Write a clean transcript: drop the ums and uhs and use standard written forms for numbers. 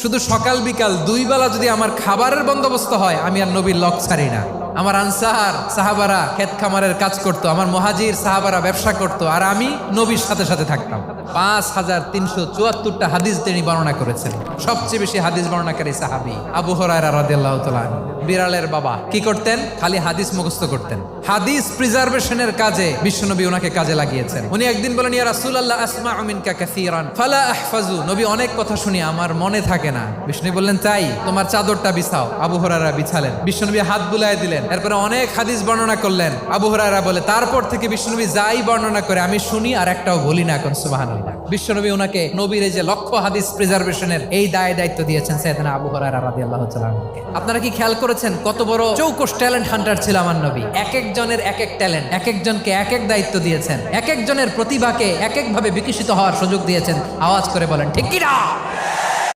শুধু সকাল বিকাল দুই বেলা যদি আমার খাবারের বন্দোবস্ত হয়, আমি আর নবীর লক ছাড়ি না। আমার আনসার সাহাবারা ক্ষেত খামারের কাজ করত, আমার মুহাজির সাহাবারা ব্যবসা করত, আর আমি নবীর সাথে সাথে থাকতাম। 5374টা হাদিস তিনি বর্ণনা করেছেন। সবচেয়ে বেশি হাদিস বর্ণনাকারী সাহাবী আবু হুরায়রা রাদিয়াল্লাহু তাআলা আনহু। বিড়ালের বাবা কি করতেন? খালি হাদিস মুখস্থ করতেন। হাদিস প্রিজার্ভেশনের কাজে বিশ্বনবী ওনাকে কাজে লাগিয়েছেন। উনি একদিন বলেন, ইয়া রাসূলুল্লাহ আসমাউ মিনকা কাসীরান ফালা আহফাজু। নবী, অনেক কথা শুনি, আমার মনে থাকে না। বিষ্ণু বললেন, তাই তোমার চাদরটা বিছাও। আবু হুরায়রা বিছালেন। বিশ্বনবী হাত বুলায় দিলেন। এরপরে অনেক হাদিস বর্ণনা করলেন। আবু হুরায়রা বলে, তারপর থেকে বিশ্বনবী যাই বর্ণনা করে আমি শুনি আর একটাও বলি না। এখন সুবহানাল্লাহ। বিশ্বনবী ওনাকে নবীর এই যে লক্ষ হাদিস প্রিজার্ভেশনের এই দায়িত্ব দিয়েছেন সাইয়েদনা আবু হুরায়রা রাদিয়াল্লাহু তাআলা আনহুকে। আপনারা কি খেয়াল করেছেন কত বড় চৌকস ট্যালেন্ট হান্টার ছিল আমার নবী? এক একজনের এক এক ট্যালেন্ট, এক একজনকে এক এক দায়িত্ব দিয়েছেন, এক একজনের প্রতিভাকে এক একভাবে বিকশিত হওয়ার সুযোগ দিয়েছেন। আওয়াজ করে বলেন ঠিক কি না?